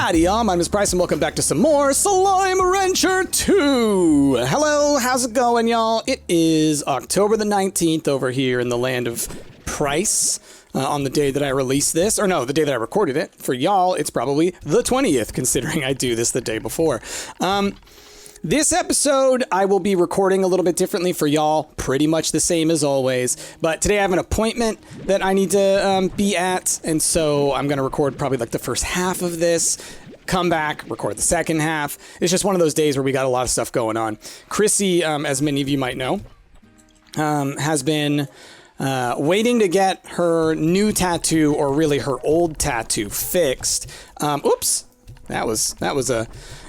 Howdy y'all, my name is Bryce and welcome back to some more Slime Rancher 2! Hello, how's it going y'all? It is October the 19th over here in the land of Price on the day that I released this, or no, the day that I recorded it. For y'all, it's probably the 20th, considering I do this the day before. This episode, I will be recording a little bit differently for y'all, pretty much the same as always, but today I have an appointment that I need to be at, and so I'm going to record probably like the first half of this, come back, record the second half. It's just one of those days where we got a lot of stuff going on. Chrissy, as many of you might know, has been waiting to get her new tattoo, or really her old tattoo, fixed. Oops, that was a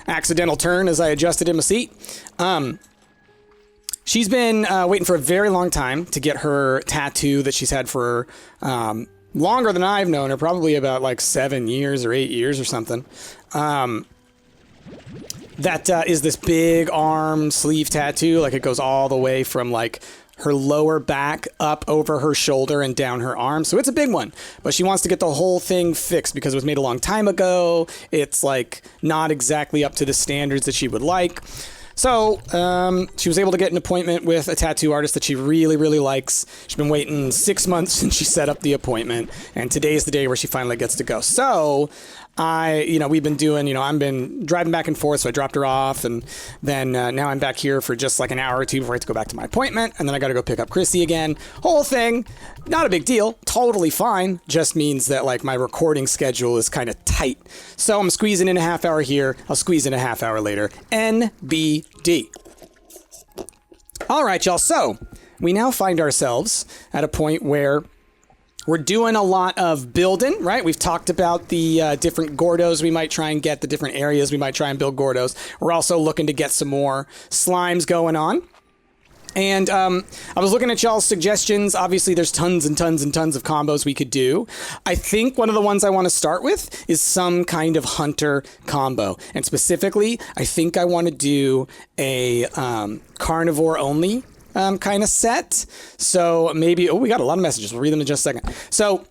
accidental turn as I adjusted in my seat. She's been waiting for a very long time to get her tattoo that she's had for longer than I've known her, probably about like 7 years or 8 years or something. That is this big arm sleeve tattoo. Like it goes all the way from like her lower back up over her shoulder and down her arm. So it's a big one, but she wants to get the whole thing fixed because it was made a long time ago. It's like not exactly up to the standards that she would like. So she was able to get an appointment with a tattoo artist that she really, really likes. She's been waiting 6 months since she set up the appointment, and today's the day where she finally gets to go. So we've been doing, I've been driving back and forth, so I dropped her off, and then now I'm back here for just like an hour or two before I have to go back to my appointment, and then I got to go pick up Chrissy again. Whole thing, not a big deal, totally fine, just means that like my recording schedule is kind of tight. So I'm squeezing in a half hour here, I'll squeeze in a half hour later. NBD. All right, y'all, so we now find ourselves at a point where we're doing a lot of building, right? We've talked about the different Gordos we might try and get, the different areas we might try and build Gordos. We're also looking to get some more slimes going on. And I was looking at y'all's suggestions. Obviously, there's tons and tons and tons of combos we could do. I think one of the ones I want to start with is some kind of hunter combo. And specifically, I think I want to do a carnivore only kind of set. So maybe, we got a lot of messages. We'll read them in just a second. So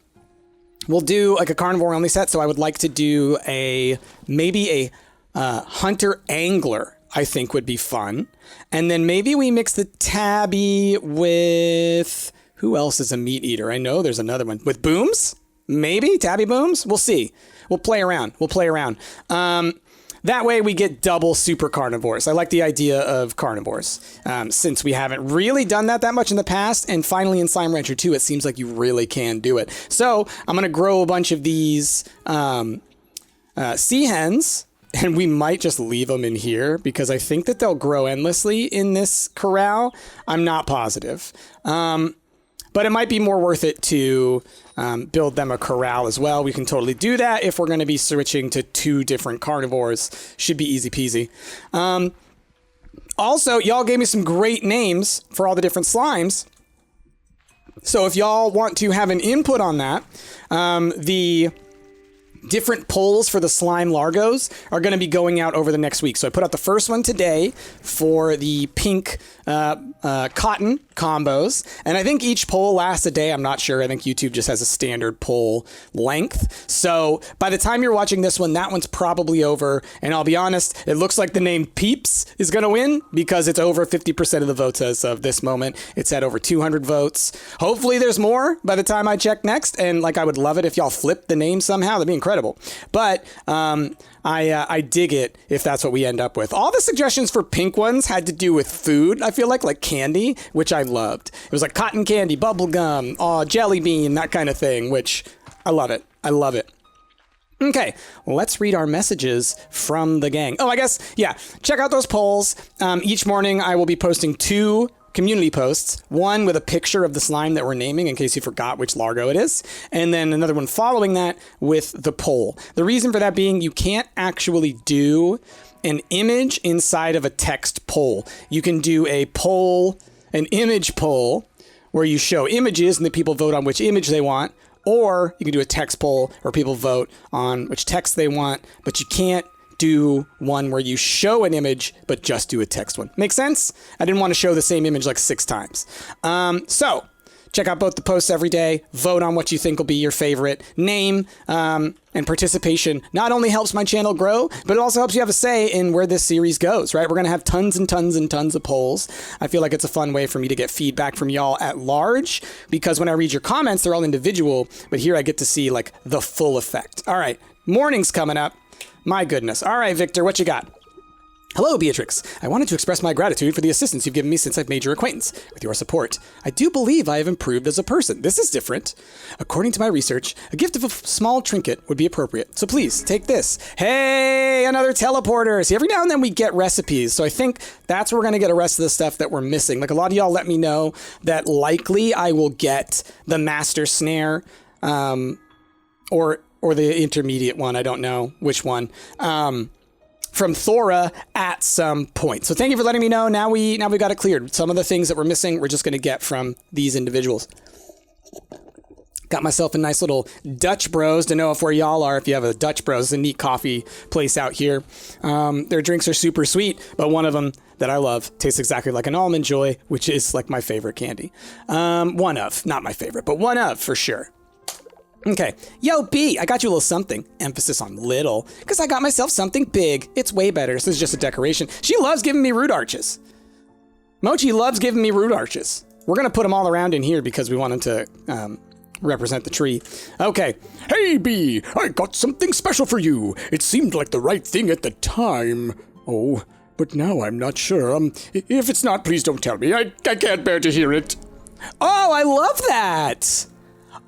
we'll do like a carnivore only set. So I would like to do maybe a hunter angler, I think would be fun. And then maybe we mix the tabby with, who else is a meat eater? I know there's another one with booms. Maybe tabby booms. We'll see. We'll play around. That way we get double super carnivores. I like the idea of carnivores, since we haven't really done that much in the past, and finally in Slime Rancher 2, it seems like you really can do it. So I'm going to grow a bunch of these sea hens, and we might just leave them in here, because I think that they'll grow endlessly in this corral. I'm not positive. But it might be more worth it to build them a corral as well. We can totally do that if we're going to be switching to 2 different carnivores. Should be easy peasy. Also, y'all gave me some great names for all the different slimes. So if y'all want to have an input on that, the different polls for the slime largos are going to be going out over the next week. So I put out the first one today for the pink cotton combos, and I think each poll lasts a day. I'm not sure. I think YouTube just has a standard poll length. So by the time you're watching this one, that one's probably over. And I'll be honest, it looks like the name Peeps is going to win because it's over 50% of the votes as of this moment. It's at over 200 votes. Hopefully there's more by the time I check next. And like, I would love it if y'all flip the name somehow. That'd be incredible. But I dig it if that's what we end up with. All the suggestions for pink ones had to do with food, I feel like candy, which I loved. It was like cotton candy, bubble gum, jelly bean, that kind of thing, which I love it. I love it. Okay, let's read our messages from the gang. Oh, I guess, yeah, check out those polls. Each morning I will be posting 2 community posts, one with a picture of the slime that we're naming in case you forgot which Largo it is, and then another one following that with the poll. The reason for that being you can't actually do an image inside of a text poll. You can do a poll, an image poll, where you show images and the people vote on which image they want, or you can do a text poll where people vote on which text they want, but you can't do one where you show an image, but just do a text one. Make sense? I didn't want to show the same image like 6 times. So Check out both the posts every day. Vote on what you think will be your favorite name. And participation not only helps my channel grow, but it also helps you have a say in where this series goes, right? We're going to have tons and tons and tons of polls. I feel like it's a fun way for me to get feedback from y'all at large, because when I read your comments, they're all individual, but here I get to see like the full effect. All right, morning's coming up. My goodness. All right, Victor, what you got? Hello, Beatrix. I wanted to express my gratitude for the assistance you've given me since I've made your acquaintance. With your support, I do believe I have improved as a person. This is different. According to my research, a gift of a small trinket would be appropriate. So please, take this. Hey, another teleporter. See, every now and then we get recipes. So I think that's where we're going to get the rest of the stuff that we're missing. Like a lot of y'all let me know that likely I will get the master snare, or the intermediate one. I don't know which one. From Thora at some point. So thank you for letting me know. Now we got it cleared. Some of the things that we're missing, we're just going to get from these individuals. Got myself a nice little Dutch Bros to know if where y'all are. If you have a Dutch Bros, it's a neat coffee place out here. Their drinks are super sweet, but one of them that I love tastes exactly like an Almond Joy, which is like my favorite candy. One of, not my favorite, but one of for sure. Okay. Yo, B, I got you a little something. Emphasis on little, because I got myself something big. It's way better. This is just a decoration. She loves giving me root arches. Mochi loves giving me root arches. We're going to put them all around in here because we want them to represent the tree. Okay. Hey, B, I got something special for you. It seemed like the right thing at the time. Oh, but now I'm not sure. If it's not, please don't tell me. I can't bear to hear it. Oh, I love that.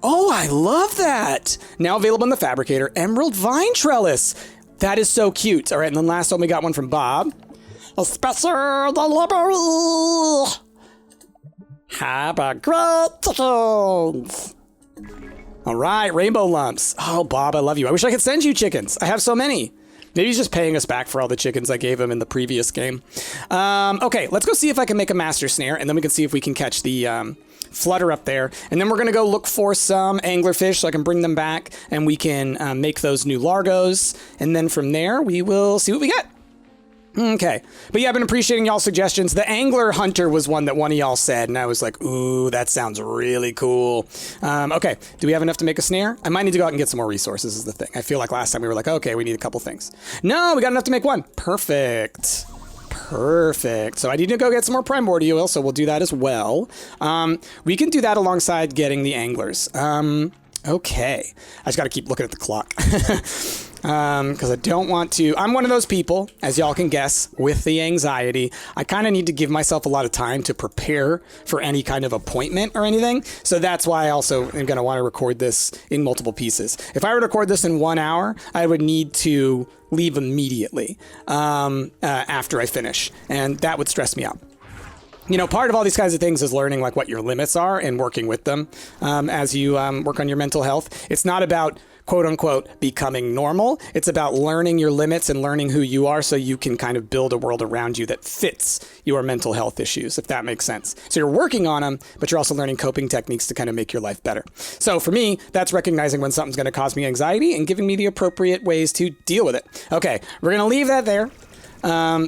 Oh, I love that. Now available in the Fabricator, Emerald Vine Trellis. That is so cute. All right, and then last one, we got one from Bob. A special delivery. Have a great chickens. All right, rainbow lumps. Oh, Bob, I love you. I wish I could send you chickens. I have so many. Maybe he's just paying us back for all the chickens I gave him in the previous game. Okay, let's go see if I can make a master snare, and then we can see if we can catch the flutter up there. And then we're going to go look for some anglerfish so I can bring them back, and we can make those new largos. And then from there, we will see what we get. Okay. But yeah, I've been appreciating y'all's suggestions. The angler hunter was one that one of y'all said, and I was like, ooh, that sounds really cool. Okay. Do we have enough to make a snare? I might need to go out and get some more resources is the thing. I feel like last time we were like, okay, we need a couple things. No, we got enough to make one. Perfect. Perfect. So I need to go get some more primordial, so we'll do that as well. We can do that alongside getting the anglers. Okay. I just got to keep looking at the clock. Because I don't want to. I'm one of those people, as y'all can guess, with the anxiety. I kind of need to give myself a lot of time to prepare for any kind of appointment or anything. So that's why I also am going to want to record this in multiple pieces. If I were to record this in 1 hour, I would need to leave immediately after I finish. And that would stress me out. You know, part of all these kinds of things is learning like what your limits are and working with them as you work on your mental health. It's not about quote unquote becoming normal. It's about learning your limits and learning who you are so you can kind of build a world around you that fits your mental health issues, if that makes sense. So you're working on them, but you're also learning coping techniques to kind of make your life better. So for me, that's recognizing when something's going to cause me anxiety and giving me the appropriate ways to deal with it. Okay, we're going to leave that there.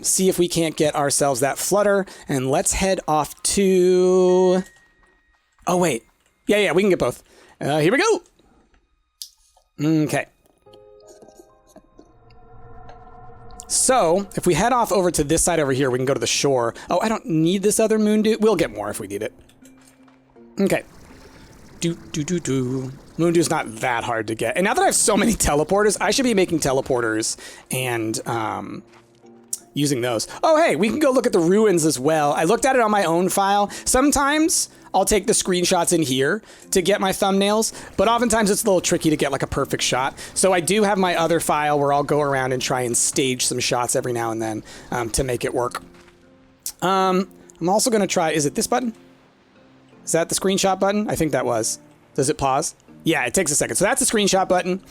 See if we can't get ourselves that flutter, and let's head off to... Oh, wait. Yeah, we can get both. Here we go. Okay. So, if we head off over to this side over here, we can go to the shore. Oh, I don't need this other moon dew. We'll get more if we need it. Okay. Moon dew's not that hard to get. And now that I have so many teleporters, I should be making teleporters and, using those. Oh, hey, we can go look at the ruins as well. I looked at it on my own file. Sometimes I'll take the screenshots in here to get my thumbnails, but oftentimes it's a little tricky to get like a perfect shot. So I do have my other file where I'll go around and try and stage some shots every now and then to make it work. I'm also going to try, is it this button? Is that the screenshot button? I think that was. Does it pause? Yeah, it takes a second. So that's the screenshot button.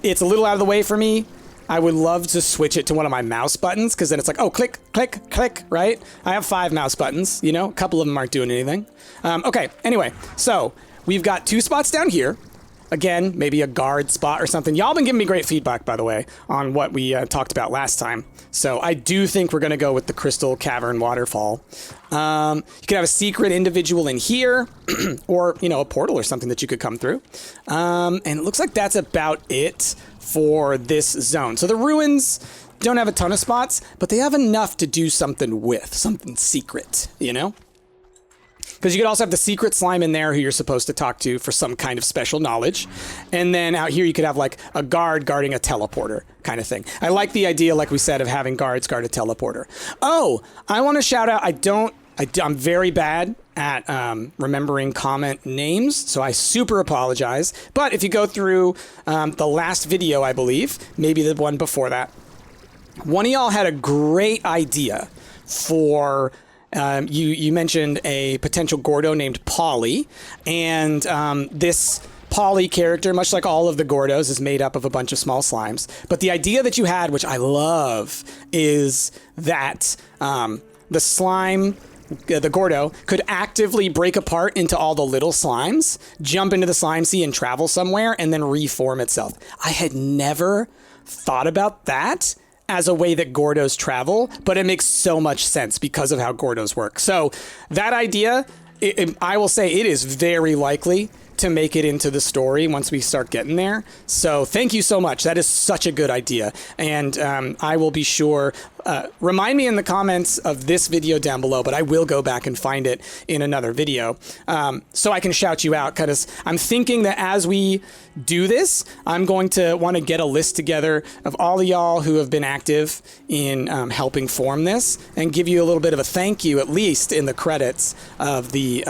It's a little out of the way for me. I would love to switch it to one of my mouse buttons, because then it's like, oh, click, click, click, right? I have 5 mouse buttons, you know? A couple of them aren't doing anything. Okay, anyway, so we've got 2 spots down here. again, maybe a guard spot or something. Y'all been giving me great feedback, by the way, on what we talked about last time. So I do think we're going to go with the Crystal Cavern Waterfall. You could have a secret individual in here, or, you know, a portal or something that you could come through. And it looks like that's about it for this zone. So the ruins don't have a ton of spots, but they have enough to do something with, something secret, you know? Because you could also have the secret slime in there who you're supposed to talk to for some kind of special knowledge. And then out here you could have like a guard guarding a teleporter kind of thing. I like the idea, like we said, of having guards guard a teleporter. Oh, I want to shout out, I'm very bad at remembering comment names, so I super apologize. But if you go through the last video, I believe, maybe the one before that, one of y'all had a great idea for... you mentioned a potential Gordo named Polly, and this Polly character, much like all of the Gordos, is made up of a bunch of small slimes. But the idea that you had, which I love, is that the slime, the Gordo, could actively break apart into all the little slimes, jump into the slime sea and travel somewhere, and then reform itself. I had never thought about that as a way that Gordos travel, but it makes so much sense because of how Gordos work. So that idea, I will say it is very likely to make it into the story once we start getting there. So thank you so much. That is such a good idea. And I will be sure, remind me in the comments of this video down below, but I will go back and find it in another video so I can shout you out, because I'm thinking that as we do this, I'm going to want to get a list together of all of y'all who have been active in helping form this and give you a little bit of a thank you, at least in the credits of the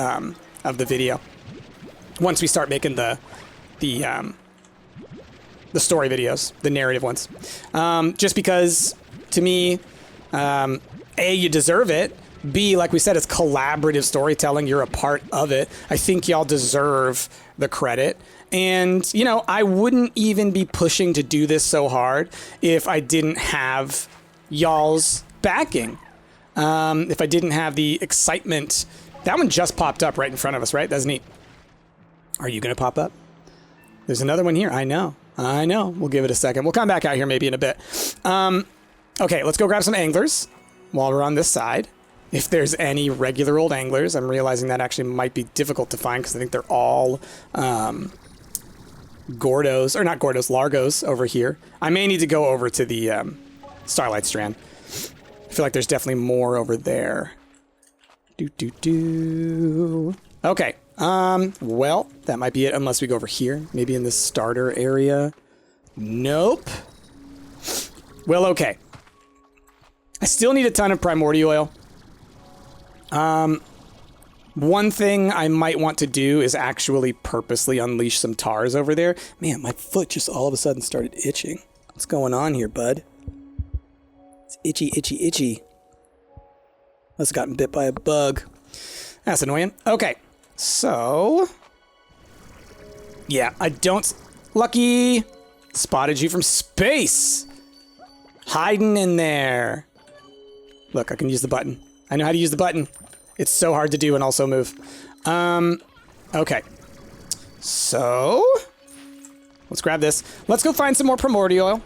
video. Once we start making the story videos, the narrative ones. Just because, to me, A, you deserve it. B, like we said, it's collaborative storytelling. You're a part of it. I think y'all deserve the credit. And, you know, I wouldn't even be pushing to do this so hard if I didn't have y'all's backing. If I didn't have the excitement. That one just popped up right in front of us, right? That's neat. Are you going to pop up? There's another one here. I know. We'll give it a second. We'll come back out here maybe in a bit. Okay, let's go grab some anglers while we're on this side. If there's any regular old anglers, I'm realizing that actually might be difficult to find because I think they're all Gordos, or not Gordos, Largos over here. I may need to go over to the Starlight Strand. I feel like there's definitely more over there. Okay. Well, that might be it unless we go over here. Maybe in this starter area. Nope. Well, okay. I still need a ton of primordial oil. One thing I might want to do is actually purposely unleash some tars over there. Man, my foot just all of a sudden started itching. What's going on here, bud? It's itchy, itchy, itchy. Must have gotten bit by a bug. That's annoying. Okay. So, yeah, I don't... Lucky! Spotted you from space! Hiding in there. Look, I can use the button. I know how to use the button. It's so hard to do and also move. Okay. So, let's grab this. Let's go find some more primordial oil.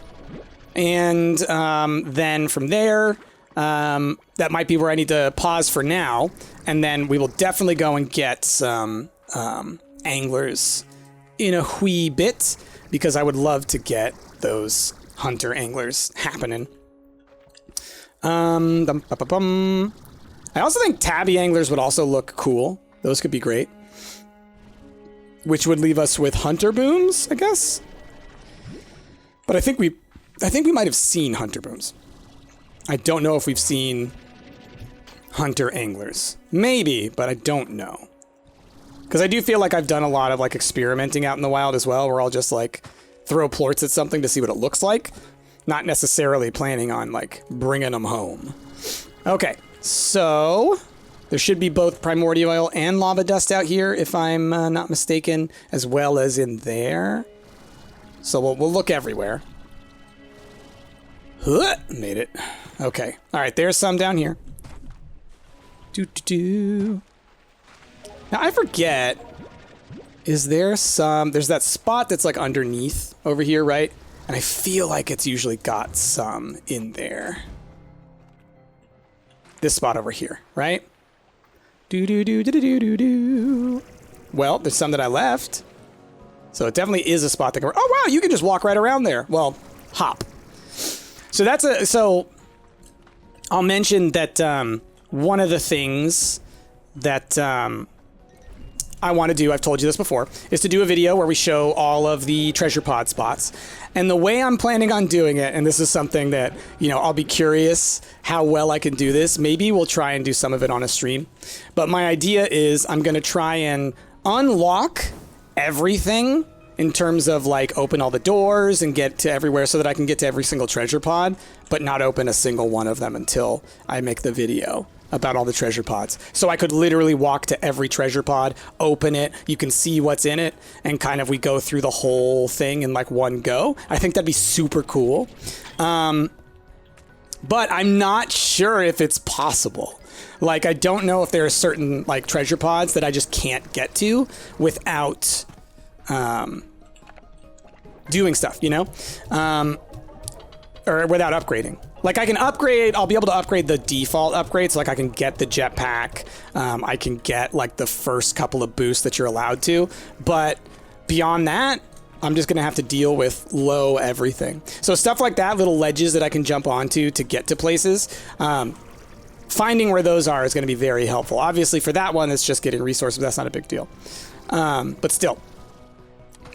And then from there... that might be where I need to pause for now, and then we will definitely go and get some anglers in a wee bit, because I would love to get those hunter anglers happening. I also think tabby anglers would also look cool. Those could be great. Which would leave us with hunter booms, I guess. But I think we might have seen hunter booms. I don't know if we've seen hunter anglers. Maybe, but I don't know. Because I do feel like I've done a lot of like experimenting out in the wild as well, where I'll just like throw plorts at something to see what it looks like. Not necessarily planning on like bringing them home. Okay, so there should be both primordial oil and lava dust out here, if I'm not mistaken, as well as in there. So we'll look everywhere. Made it. Okay. All right, there's some down here. Now, I forget Is there some... There's that spot that's like underneath over here, right? And I feel like it's usually got some in there. This spot over here, right? Do-do-do-do-do-do-do. Well, there's some that I left. So it definitely is a spot that can... Oh, wow, you can just walk right around there. Well, hop. So that's a... So I'll mention that one of the things that I want to do, I've told you this before, is to do a video where we show all of the treasure pod spots. And the way I'm planning on doing it, and this is something that, you know, I'll be curious how well I can do this. Maybe we'll try and do some of it on a stream. But my idea is I'm going to try and unlock everything in terms of like open all the doors and get to everywhere so that I can get to every single treasure pod, but not open a single one of them until I make the video about all the treasure pods. So I could literally walk to every treasure pod, open it, you can see what's in it, and kind of we go through the whole thing in like one go. I think that'd be super cool. But I'm not sure if it's possible. Like, I don't know if there are certain like treasure pods that I just can't get to without doing stuff, you know? Or without upgrading. Like, I can upgrade, I'll be able to upgrade the default upgrades, like I can get the jetpack, I can get like the first couple of boosts that you're allowed to, but beyond that, I'm just gonna have to deal with low everything. So stuff like that, little ledges that I can jump onto to get to places, finding where those are is gonna be very helpful. Obviously for that one, it's just getting resources, but that's not a big deal. But still,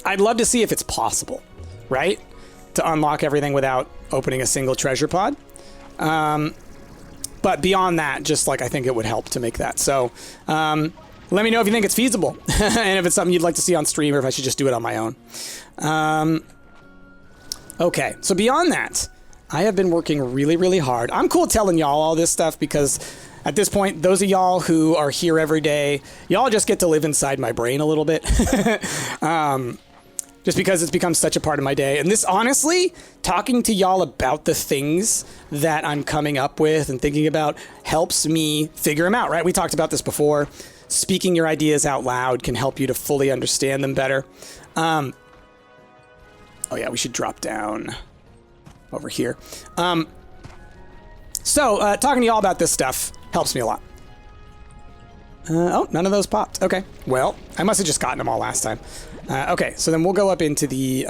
I'd love to see if it's possible, right? To unlock everything without opening a single treasure pod. But beyond that, just like I think it would help to make that. So let me know if you think it's feasible and if it's something you'd like to see on stream or if I should just do it on my own. Okay, so beyond that, I have been working really, really hard. I'm cool telling y'all all this stuff because at this point, those of y'all who are here every day, y'all just get to live inside my brain a little bit. Just because it's become such a part of my day. And this, honestly, talking to y'all about the things that I'm coming up with and thinking about helps me figure them out, right? We talked about this before. Speaking your ideas out loud can help you to fully understand them better. Oh yeah, we should drop down over here. So talking to y'all about this stuff helps me a lot. Oh, none of those popped. Okay, well, I must have just gotten them all last time. Okay, so then we'll go up into the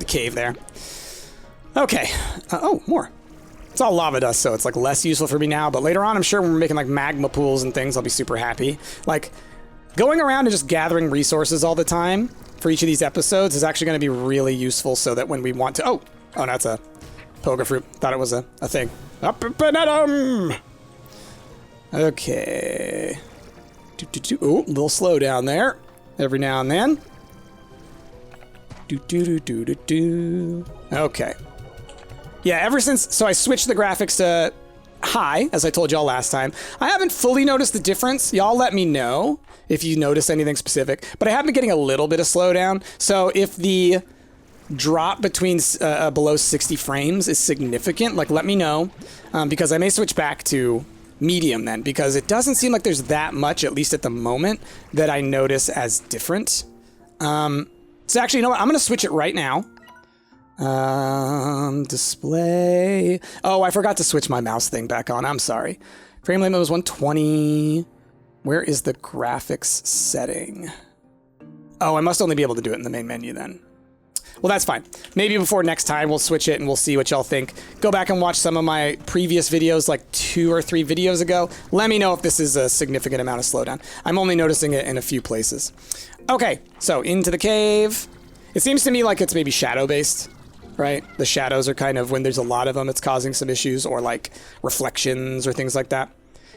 cave there. Okay. Oh, more. It's all lava dust, so it's like less useful for me now, but later on, I'm sure when we're making like magma pools and things, I'll be super happy. Like, going around and just gathering resources all the time for each of these episodes is actually going to be really useful so that when we want to... Oh, that's a pogo fruit. Thought it was a thing. Up and at 'em! Okay. Oh, a little slow down there. Every now and then. Okay. Yeah, ever since... So I switched the graphics to high, as I told y'all last time. I haven't fully noticed the difference. Y'all let me know if you notice anything specific. But I have been getting a little bit of slowdown. So if the drop between below 60 frames is significant, like let me know. Because I may switch back to medium then, because it doesn't seem like there's that much, at least at the moment, that I notice as different. So actually, you know what? I'm going to switch it right now. Display. Oh, I forgot to switch my mouse thing back on. I'm sorry. Frame limit was 120. Where is the graphics setting? Oh, I must only be able to do it in the main menu then. Well, that's fine. Maybe before next time, we'll switch it and we'll see what y'all think. Go back and watch some of my previous videos, like 2 or 3 videos ago. Let me know if this is a significant amount of slowdown. I'm only noticing it in a few places. Okay, so into the cave. It seems to me like it's maybe shadow-based, right? The shadows are kind of, when there's a lot of them, it's causing some issues, or like reflections or things like that.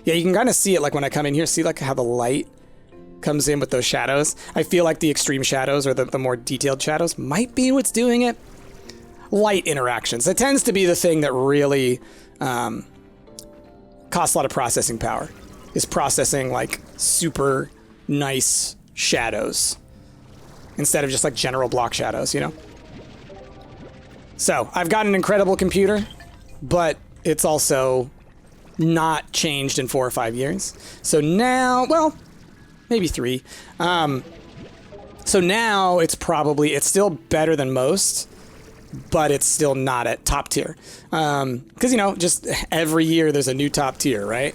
Yeah, you can kind of see it like when I come in here. See like how the light comes in with those shadows. I feel like the extreme shadows or the more detailed shadows might be what's doing it. Light interactions. That tends to be the thing that really costs a lot of processing power. Is processing like super nice shadows instead of just like general block shadows, you know? So I've got an incredible computer, but it's also not changed in 4 or 5 years. So now, well, maybe 3. So now it's still better than most, but it's still not at top tier. Because, you know, just every year there's a new top tier, right?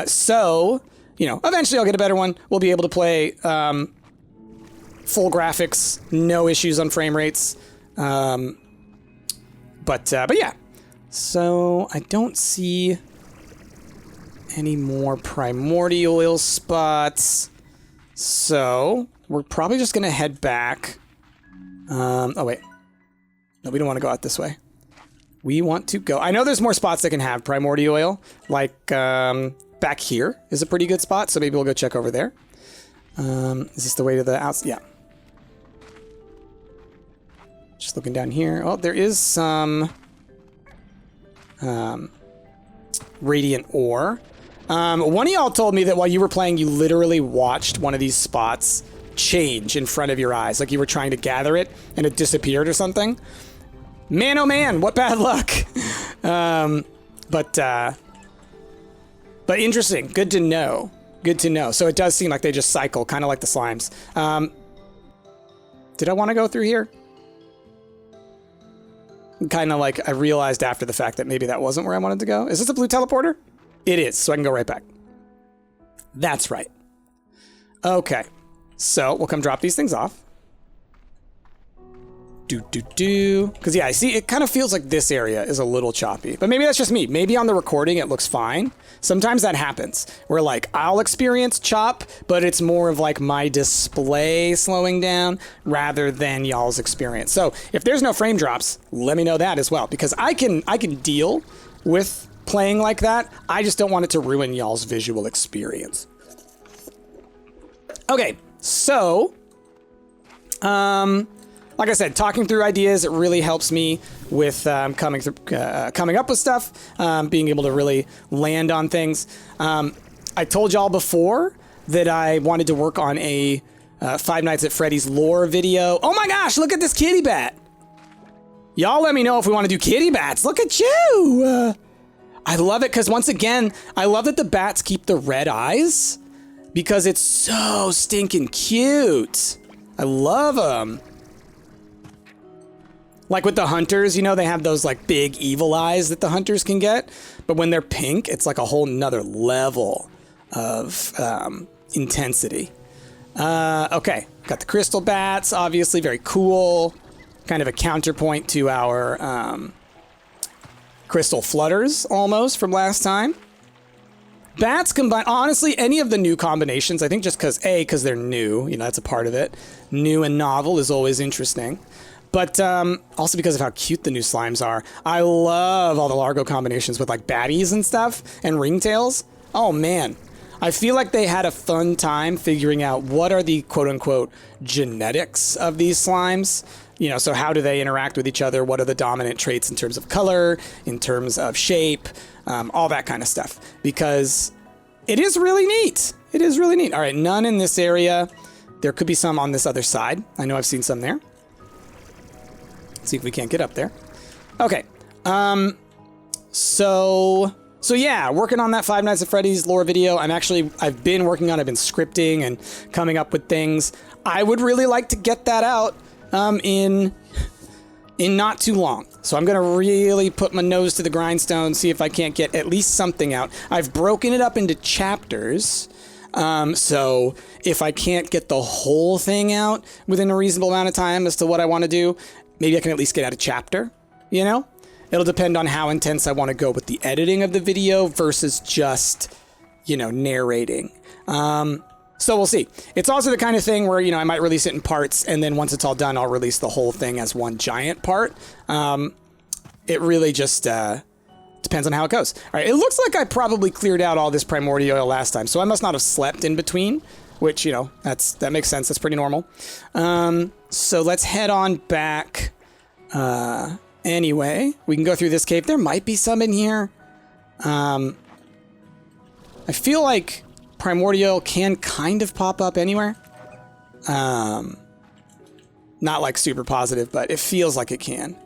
So, you know, eventually I'll get a better one. We'll be able to play full graphics, no issues on frame rates. But yeah. So I don't see any more primordial spots. So we're probably just going to head back. Oh, wait. No, we don't want to go out this way. We want to go... I know there's more spots that can have primordial oil. Like, back here is a pretty good spot, so maybe we'll go check over there. Is this the way to the outside? Yeah. Just looking down here. Oh, there is some... radiant ore. One of y'all told me that while you were playing, you literally watched one of these spots change in front of your eyes. Like you were trying to gather it and it disappeared or something. Man, oh man, what bad luck. But interesting. Good to know. Good to know. So it does seem like they just cycle, kind of like the slimes. Did I want to go through here? Kind of like I realized after the fact that maybe that wasn't where I wanted to go. Is this a blue teleporter? It is, so I can go right back. That's right. Okay. So we'll come drop these things off. Because, yeah, I see, it kind of feels like this area is a little choppy. But maybe that's just me. Maybe on the recording it looks fine. Sometimes that happens. Where, like, I'll experience chop, but it's more of, like, my display slowing down rather than y'all's experience. So if there's no frame drops, let me know that as well. Because I can deal with playing like that. I just don't want it to ruin y'all's visual experience. Okay, so... like I said, talking through ideas, it really helps me with coming up with stuff, being able to really land on things. I told y'all before that I wanted to work on a Five Nights at Freddy's lore video. Oh my gosh, look at this kitty bat. Y'all let me know if we want to do kitty bats. Look at you. I love it because, once again, I love that the bats keep the red eyes because it's so stinking cute. I love them. Like with the hunters, you know, they have those like big evil eyes that the hunters can get. But when they're pink, it's like a whole nother level of intensity. Okay, got the crystal bats, obviously very cool. Kind of a counterpoint to our crystal flutters almost from last time. Bats combine, honestly, any of the new combinations, I think just because they're new, you know, that's a part of it. New and novel is always interesting. But also because of how cute the new slimes are. I love all the LARGO combinations with like baddies and stuff and ringtails. Oh man, I feel like they had a fun time figuring out what are the quote-unquote genetics of these slimes. You know, so how do they interact with each other? What are the dominant traits in terms of color, in terms of shape, all that kind of stuff. Because it is really neat. It is really neat. All right, none in this area. There could be some on this other side. I know I've seen some there. See if we can't get up there. Okay. So yeah, working on that Five Nights at Freddy's lore video. I've been scripting and coming up with things. I would really like to get that out in not too long. So I'm gonna really put my nose to the grindstone, see if I can't get at least something out. I've broken it up into chapters. So if I can't get the whole thing out within a reasonable amount of time as to what I want to do, maybe I can at least get out a chapter, you know? It'll depend on how intense I want to go with the editing of the video versus just, you know, narrating. So we'll see. It's also the kind of thing where, you know, I might release it in parts, and then once it's all done, I'll release the whole thing as one giant part. It really just depends on how it goes. All right, it looks like I probably cleared out all this primordial oil last time, so I must not have slept in between, which, you know, that makes sense. That's pretty normal. So let's head on back. Anyway, we can go through this cave. There might be some in here. I feel like primordial can kind of pop up anywhere. Not like super positive, but it feels like it can.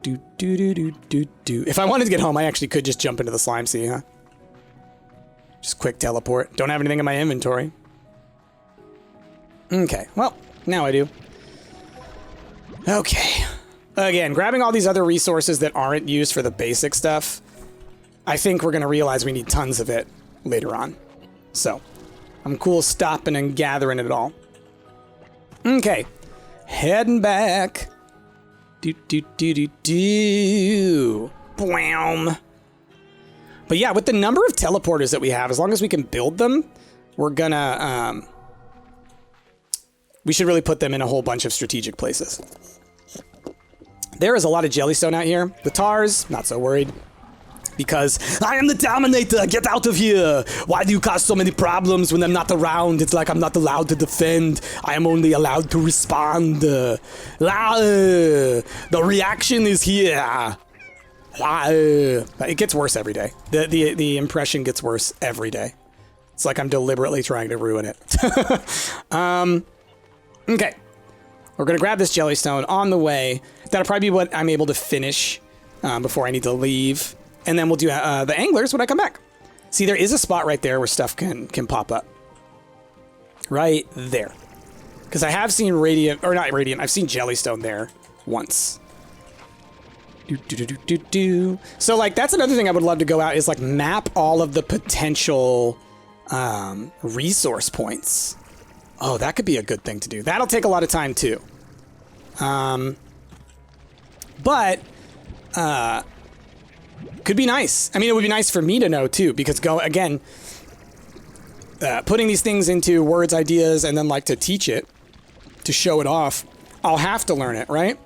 If I wanted to get home, I actually could just jump into the slime sea, huh? Just quick teleport. Don't have anything in my inventory. Okay, well, now I do. Okay. Again, grabbing all these other resources that aren't used for the basic stuff, I think we're going to realize we need tons of it later on. So, I'm cool stopping and gathering it all. Okay. Heading back. Bwam. But yeah, with the number of teleporters that we have, as long as we can build them, we're gonna, we should really put them in a whole bunch of strategic places. There is a lot of jellystone out here. The tars, not so worried. Because I am the Dominator, get out of here! Why do you cause so many problems when I'm not around? It's like I'm not allowed to defend. I am only allowed to respond. The reaction is here. It gets worse every day. The impression gets worse every day. It's like I'm deliberately trying to ruin it. Okay. We're going to grab this jellystone on the way. That'll probably be what I'm able to finish before I need to leave. And then we'll do the anglers when I come back. See, there is a spot right there where stuff can pop up. Right there. Because I have seen radiant, or not radiant, I've seen jellystone there once. So, like, that's another thing I would love to go out is, like, map all of the potential resource points. Oh, that could be a good thing to do. That'll take a lot of time, too. But could be nice. I mean, it would be nice for me to know, too, because putting these things into words, ideas, and then, like, to teach it, to show it off, I'll have to learn it, right?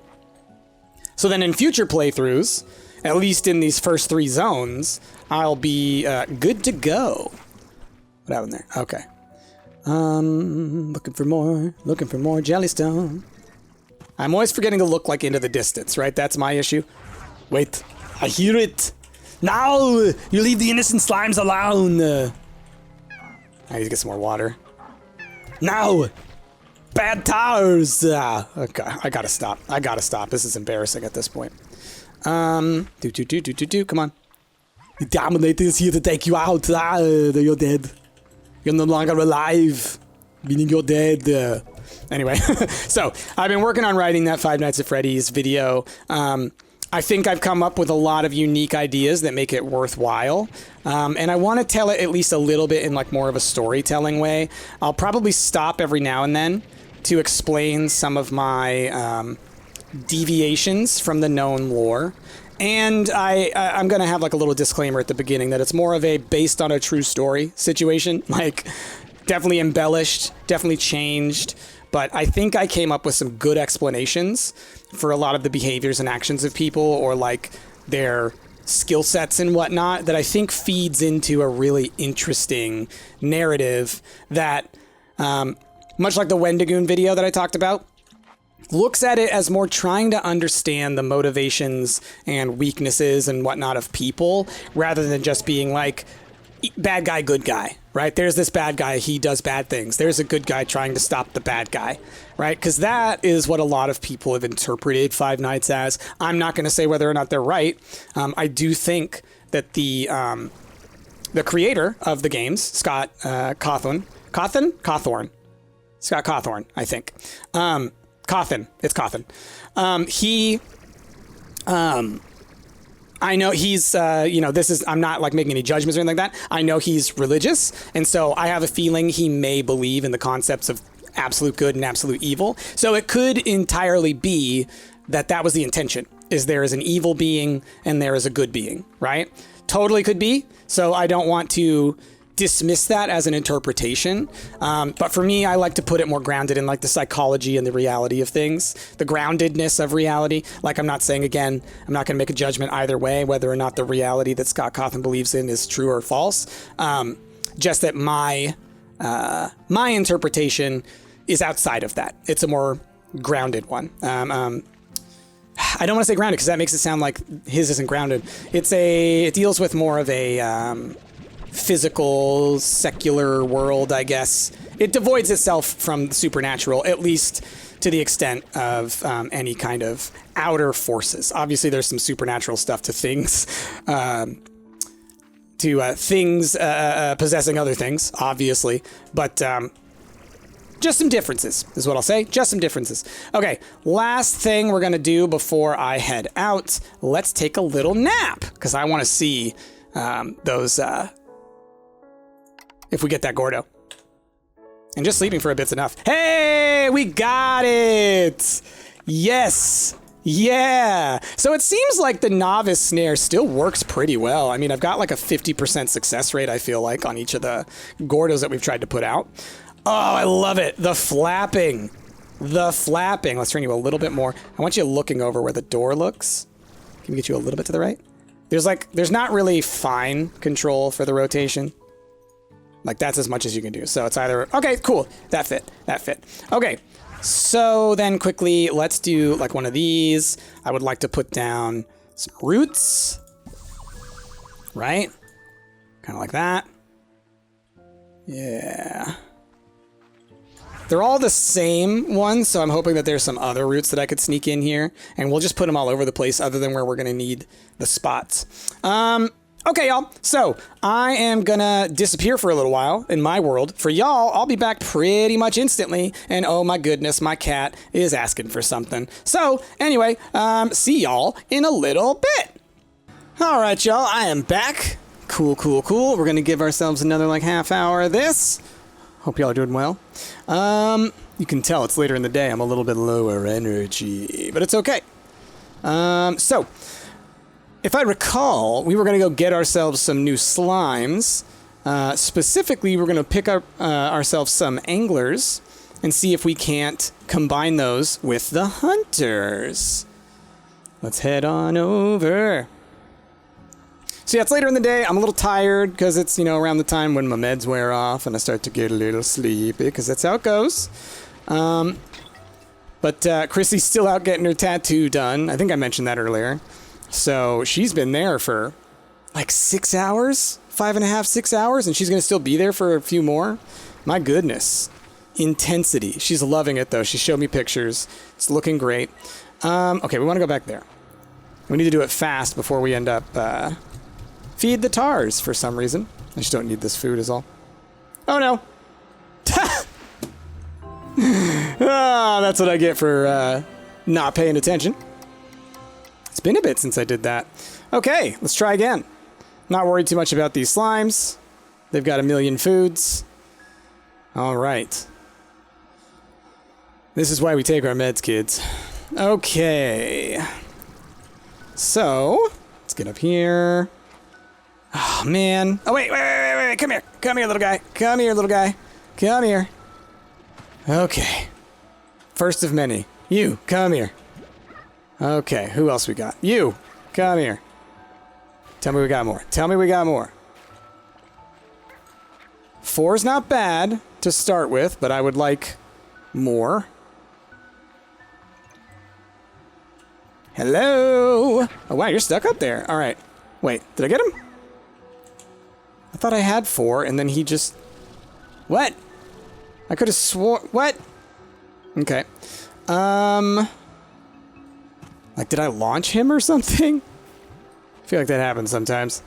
So then in future playthroughs, at least in these first 3 zones, I'll be good to go. What happened there? Okay. Looking for more jellystone. I'm always forgetting to look, like, into the distance, right? That's my issue. Wait, I hear it. Now, you leave the innocent slimes alone. I need to get some more water. Now, bad tars. Okay, I gotta stop. This is embarrassing at this point. Come on. The Dominator is here to take you out. You're dead. You're no longer alive. Meaning you're dead. Anyway, so I've been working on writing that Five Nights at Freddy's video. I think I've come up with a lot of unique ideas that make it worthwhile. And I want to tell it at least a little bit in like more of a storytelling way. I'll probably stop every now and then to explain some of my deviations from the known lore. And I'm going to have like a little disclaimer at the beginning that it's more of a based on a true story situation. Like, definitely embellished, definitely changed. But I think I came up with some good explanations for a lot of the behaviors and actions of people, or like their skill sets and whatnot, that I think feeds into a really interesting narrative that, much like the Wendigoon video that I talked about, looks at it as more trying to understand the motivations and weaknesses and whatnot of people, rather than just being like, bad guy, good guy, right? There's this bad guy, he does bad things. There's a good guy trying to stop the bad guy, right? Because that is what a lot of people have interpreted Five Nights as. I'm not going to say whether or not they're right. I do think that the creator of the games, Scott Cawthon, Scott Cawthon, I think. Cawthon. It's Cawthon. I know he's, I'm not like making any judgments or anything like that. I know he's religious. And so I have a feeling he may believe in the concepts of absolute good and absolute evil. So it could entirely be that that was the intention, is there is an evil being and there is a good being, right? Totally could be. So I don't want to dismiss that as an interpretation. But for me, I like to put it more grounded in like the psychology and the reality of things, the groundedness of reality. Like, I'm not saying, again, I'm not going to make a judgment either way, whether or not the reality that Scott Cawthon believes in is true or false. Just that my interpretation is outside of that. It's a more grounded one. I don't want to say grounded because that makes it sound like his isn't grounded. It deals with more of a, physical, secular world, I guess. It devoids itself from the supernatural, at least to the extent of any kind of outer forces. Obviously, there's some supernatural stuff to things, things possessing other things, obviously. But just some differences is what I'll say. Just some differences. Okay, last thing we're going to do before I head out. Let's take a little nap because I want to see those... if we get that Gordo. And just sleeping for a bit's enough. Hey, we got it! Yes! Yeah! So it seems like the novice snare still works pretty well. I mean, I've got like a 50% success rate, I feel like, on each of the Gordos that we've tried to put out. Oh, I love it! The flapping! The flapping. Let's turn you a little bit more. I want you looking over where the door looks. Can we get you a little bit to the right? There's not really fine control for the rotation. Like, that's as much as you can do. So it's either... Okay, cool. That fit. That fit. Okay. So then quickly, let's do, like, one of these. I would like to put down some roots. Right? Kind of like that. Yeah. They're all the same ones, so I'm hoping that there's some other roots that I could sneak in here. And we'll just put them all over the place other than where we're going to need the spots. Okay, y'all. So I am gonna disappear for a little while in my world. For y'all, I'll be back pretty much instantly. And oh my goodness, my cat is asking for something. So anyway, see y'all in a little bit. All right, y'all. I am back. Cool, cool, cool. We're gonna give ourselves another like half hour of this. Hope y'all are doing well. You can tell it's later in the day. I'm a little bit lower energy, but it's okay. So. If I recall, we were going to go get ourselves some new slimes. Specifically, we're going to pick up ourselves some anglers and see if we can't combine those with the hunters. Let's head on over. So yeah, it's later in the day. I'm a little tired because it's, around the time when my meds wear off and I start to get a little sleepy because that's how it goes. But Chrissy's still out getting her tattoo done. I think I mentioned that earlier. So she's been there for like 6 hours, 5.5, 6 hours, and she's going to still be there for a few more. My goodness. Intensity. She's loving it, though. She showed me pictures. It's looking great. Okay, we want to go back there. We need to do it fast before we end up feed the tars for some reason. I just don't need this food is all. Oh, no. That's what I get for not paying attention. It's been a bit since I did that. Okay, let's try again. Not worried too much about these slimes. They've got a million foods. All right. This is why we take our meds, kids. Okay. So, let's get up here. Oh, man. Oh, wait. Come here. Come here, little guy. Come here, little guy. Come here. Okay. First of many. You, come here. Okay, who else we got? You, come here. Tell me we got more. Tell me we got more. 4's not bad to start with, but I would like more. Hello? Oh, wow, you're stuck up there. All right. Wait, did I get him? I thought I had 4, and then he just... What? I could have swore... What? Okay. Like, did I launch him or something? I feel like that happens sometimes.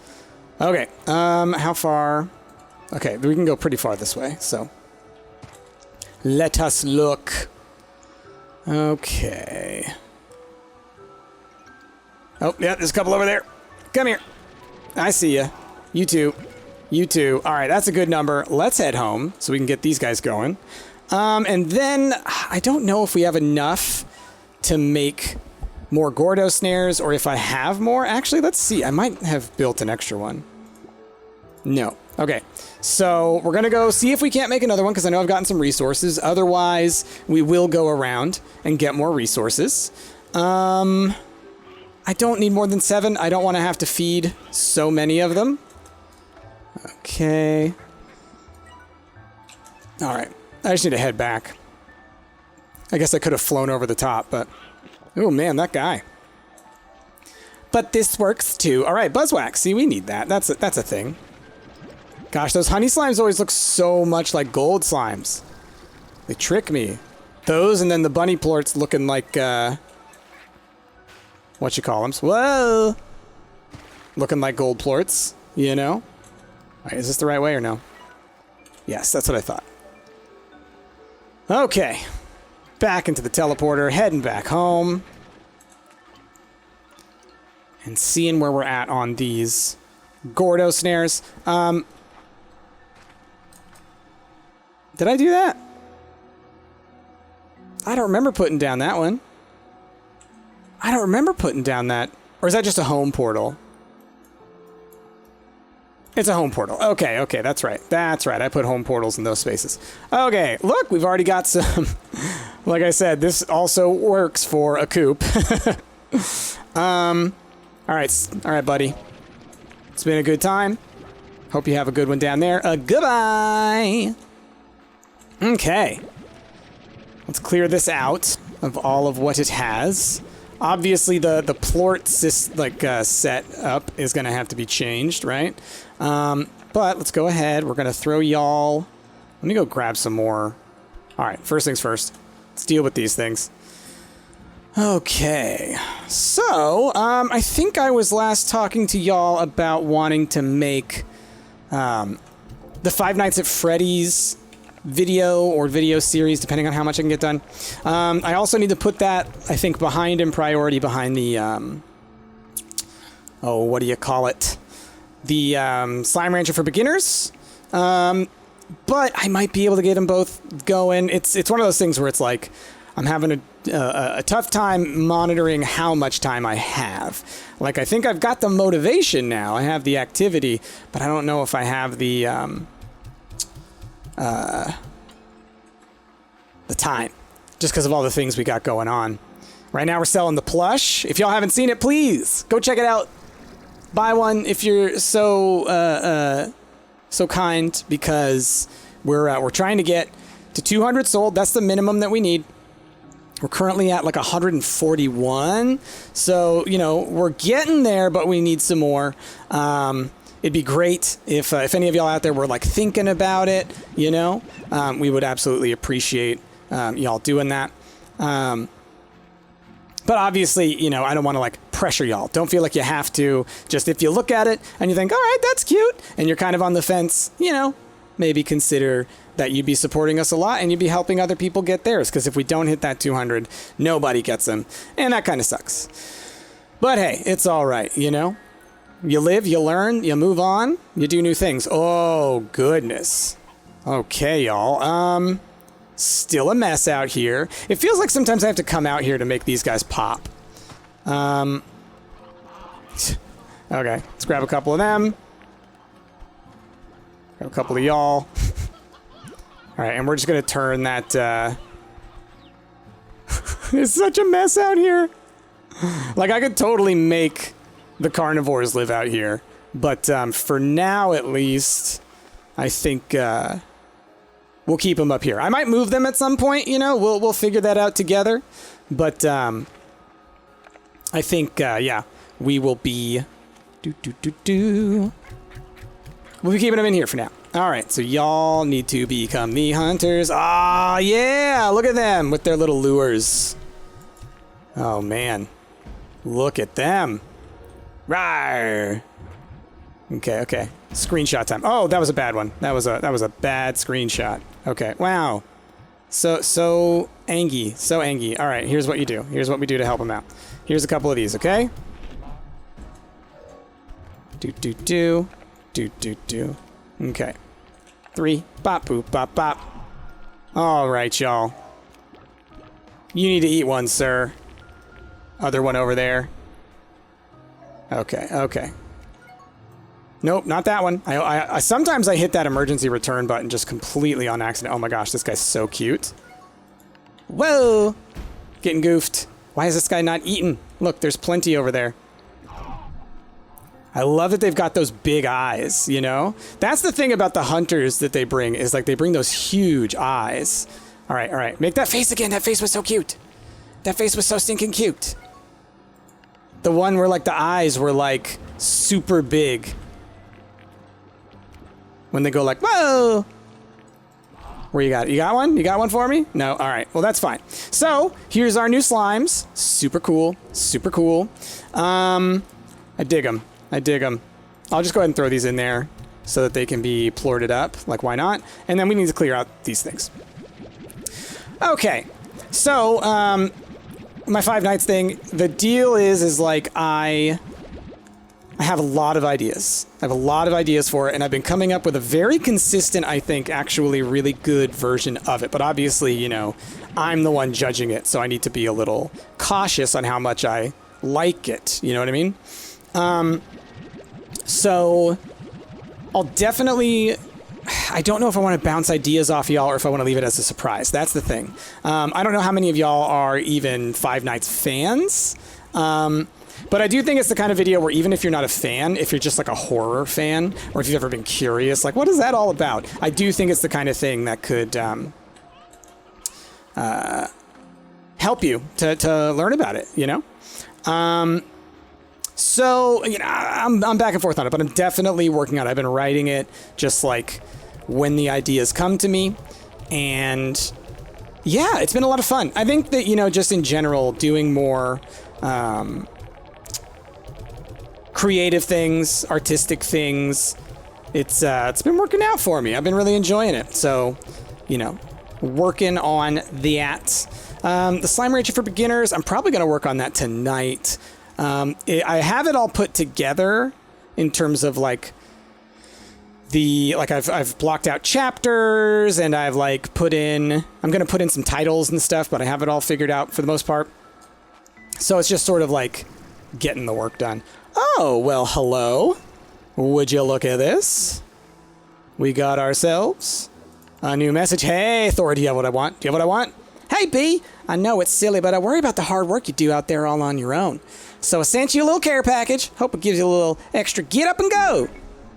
Okay, how far? Okay, we can go pretty far this way, so. Let us look. Okay. Oh, yeah, there's a couple over there. Come here. I see ya. You too. You too. All right, that's a good number. Let's head home so we can get these guys going. And then, I don't know if we have enough to make... more Gordo snares, or if I have more. Actually, let's see. I might have built an extra one. No. Okay. So we're going to go see if we can't make another one, because I know I've gotten some resources. Otherwise, we will go around and get more resources. I don't need more than 7. I don't want to have to feed so many of them. Okay. All right. I just need to head back. I guess I could have flown over the top, but... Oh, man, that guy. But this works, too. All right, Buzzwax. See, we need that. That's a thing. Gosh, those honey slimes always look so much like gold slimes. They trick me. Those and then the bunny plorts looking like, what you call them? Whoa! Looking like gold plorts, you know? All right, is this the right way or no? Yes, that's what I thought. Okay. Back into the teleporter, heading back home. And seeing where we're at on these Gordo snares. Did I do that? I don't remember putting down that one. I don't remember putting down that. Or is that just a home portal? It's a home portal. Okay, okay, that's right. That's right. I put home portals in those spaces. Okay, look, we've already got some... Like I said, this also works for a coop. All right, buddy. It's been a good time. Hope you have a good one down there. Goodbye! Okay. Let's clear this out of all of what it has. Obviously, the plort setup is going to have to be changed, right? But let's go ahead. We're going to throw y'all... Let me go grab some more. All right, first things first. Let's deal with these things. Okay. So, I think I was last talking to y'all about wanting to make the Five Nights at Freddy's video or video series, depending on how much I can get done. I also need to put that, I think, behind in priority behind the, oh, what do you call it? The Slime Rancher for Beginners. But I might be able to get them both going. It's one of those things where it's like, I'm having a tough time monitoring how much time I have. Like, I think I've got the motivation now. I have the activity, but I don't know if I have the time, just because of all the things we got going on. Right now we're selling the plush. If y'all haven't seen it, please go check it out. Buy one if you're so kind, because we're trying to get to 200 sold. That's the minimum that we need. We're currently at like 141. So, you know, we're getting there, but we need some more. It'd be great if any of y'all out there were like thinking about it, you know. We would absolutely appreciate y'all doing that. But obviously, you know, I don't want to like pressure y'all. Don't feel like you have to. Just if you look at it and you think, all right, that's cute, and you're kind of on the fence, you know, maybe consider that you'd be supporting us a lot and you'd be helping other people get theirs. Because if we don't hit that 200, nobody gets them. And that kind of sucks. But hey, it's all right, you know. You live, you learn, you move on, you do new things. Oh, goodness. Okay, y'all. Still a mess out here. It feels like sometimes I have to come out here to make these guys pop. Okay, let's grab a couple of them. Grab a couple of y'all. All right, and we're just going to turn that... It's such a mess out here. Like, I could totally make the carnivores live out here. But for now, at least, I think... we'll keep them up here. I might move them at some point, you know. We'll figure that out together. But I think, yeah, we will be... We'll be keeping them in here for now. All right, so y'all need to become the hunters. Ah, yeah, look at them with their little lures. Oh, man. Look at them. Rawr. Okay, okay. Screenshot time. Oh, that was a bad one. That was a bad screenshot. Okay. Wow. So angy. So angy. All right, here's what you do. Here's what we do to help them out. Here's a couple of these, okay? Do. Okay. 3. Bop, boop, bop, bop. All right, y'all. You need to eat one, sir. Other one over there. Okay, okay. Nope, not that one. I sometimes I hit that emergency return button just completely on accident. Oh my gosh, this guy's so cute. Whoa! Getting goofed. Why is this guy not eating? Look, there's plenty over there. I love that they've got those big eyes, you know? That's the thing about the hunters that they bring, is like they bring those huge eyes. All right. Make that face again. That face was so cute. That face was so stinking cute. The one where like the eyes were like super big. When they go like, whoa! Where you got it? You got one? You got one for me? No? All right. Well, that's fine. So, here's our new slimes. Super cool. Super cool. I dig them. I dig them. I'll just go ahead and throw these in there. so that they can be plorted up. Like, why not? And then we need to clear out these things. Okay, so my 5 nights thing, the deal is like I have a lot of ideas. I have a lot of ideas for it, and I've been coming up with a very consistent, I think, actually really good version of it. But obviously, you know, I'm the one judging it, so I need to be a little cautious on how much I like it. You know what I mean? So I'll definitely... I don't know if I want to bounce ideas off y'all or if I want to leave it as a surprise. That's the thing. I don't know how many of y'all are even Five Nights fans. But I do think it's the kind of video where even if you're not a fan, if you're just like a horror fan, or if you've ever been curious, like, what is that all about? I do think it's the kind of thing that could help you to learn about it, you know? So, you know, I'm back and forth on it, but I'm definitely working on it. I've been writing it just like when the ideas come to me. And yeah, it's been a lot of fun. I think that, you know, just in general, doing more creative things, artistic things, it's been working out for me. I've been really enjoying it. So, you know, working on that. The Slime Rancher for Beginners, I'm probably going to work on that tonight. I have it all put together in terms of like I've blocked out chapters and I've like I'm going to put in some titles and stuff, but I have it all figured out for the most part. So it's just sort of like getting the work done. Oh, well, hello. Would you look at this? We got ourselves a new message. Hey, Thor, do you have what I want? Do you have what I want? Hey, B, I know it's silly, but I worry about the hard work you do out there all on your own. So I sent you a little care package. Hope it gives you a little extra get up and go.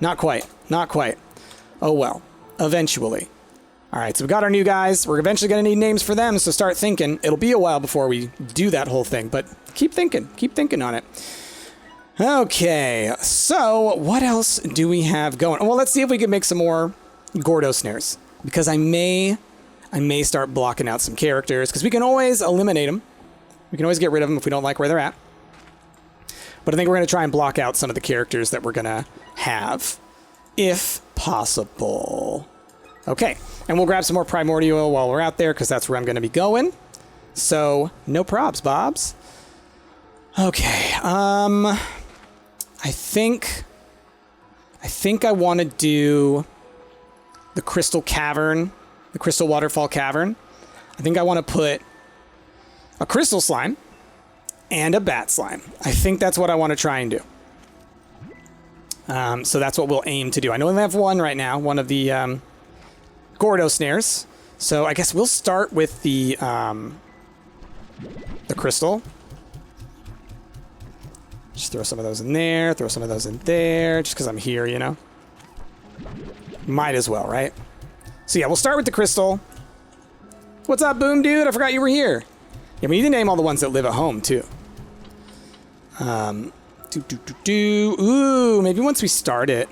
Not quite. Not quite. Oh, well. Eventually. All right, so we got our new guys. We're eventually going to need names for them, so start thinking. It'll be a while before we do that whole thing, but keep thinking. Keep thinking on it. Okay, so what else do we have going? Well, let's see if we can make some more Gordo snares, because I may start blocking out some characters, because we can always eliminate them. We can always get rid of them if we don't like where they're at. But I think we're going to try and block out some of the characters that we're going to have, if possible. Okay, and we'll grab some more Primordial while we're out there, because that's where I'm going to be going. So, no probs, Bobs. Okay, I think I want to do the Crystal Cavern, the Crystal Waterfall Cavern. I think I want to put a Crystal Slime and a Bat Slime. I think that's what I want to try and do. So that's what we'll aim to do. I know we have one right now, one of the Gordo snares. So I guess we'll start with the Crystal. Just throw some of those in there, throw some of those in there, just because I'm here, you know? Might as well, right? So yeah, we'll start with the Crystal. What's up, Boom Dude? I forgot you were here. Yeah, we need to name all the ones that live at home, too. Ooh, maybe once we start it,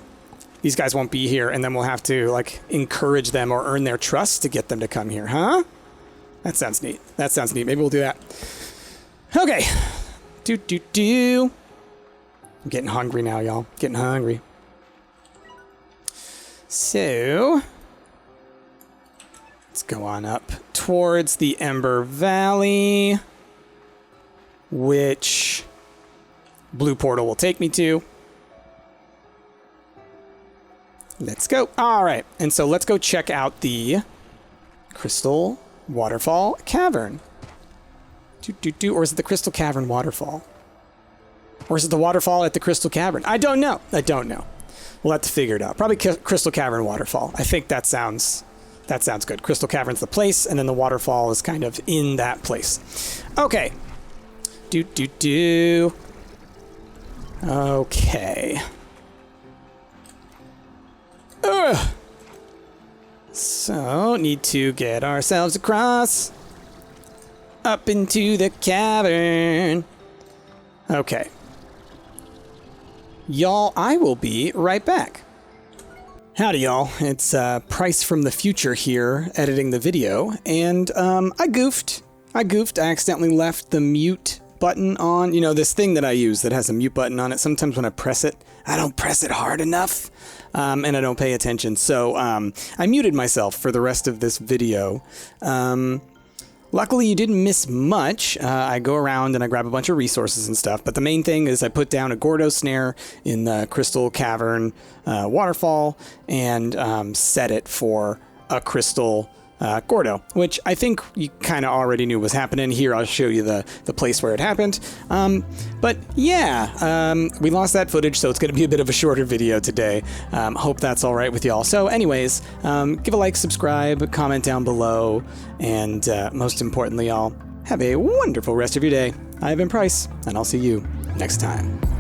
these guys won't be here, and then we'll have to, like, encourage them or earn their trust to get them to come here, huh? That sounds neat. That sounds neat. Maybe we'll do that. Okay. I'm getting hungry now, y'all. Getting hungry. So, let's go on up towards the Ember Valley, which Blue Portal will take me to. Let's go. All right, and so let's go check out the Crystal Waterfall Cavern. Or is it the Crystal Cavern Waterfall? Or is it the waterfall at the Crystal Cavern? I don't know. I don't know. We'll have to figure it out. Probably Crystal Cavern Waterfall. I think that sounds good. Crystal Cavern's the place, and then the waterfall is kind of in that place. Okay. Okay. Ugh. So, need to get ourselves across. Up into the cavern. Okay. Y'all, I will be right back. Howdy, y'all. It's Price from the future here, editing the video, and I goofed. I accidentally left the mute button on, you know, this thing that I use that has a mute button on it. Sometimes when I press it, I don't press it hard enough, and I don't pay attention. So I muted myself for the rest of this video. Luckily, you didn't miss much. I go around and I grab a bunch of resources and stuff, but the main thing is I put down a Gordo snare in the Crystal Cavern waterfall and set it for a Crystal Gordo, which I think you kind of already knew was happening. Here, I'll show you the place where it happened. But yeah, we lost that footage, so it's going to be a bit of a shorter video today. Hope that's all right with y'all. So anyways, give a like, subscribe, comment down below, and most importantly, y'all, have a wonderful rest of your day. I've been Price, and I'll see you next time.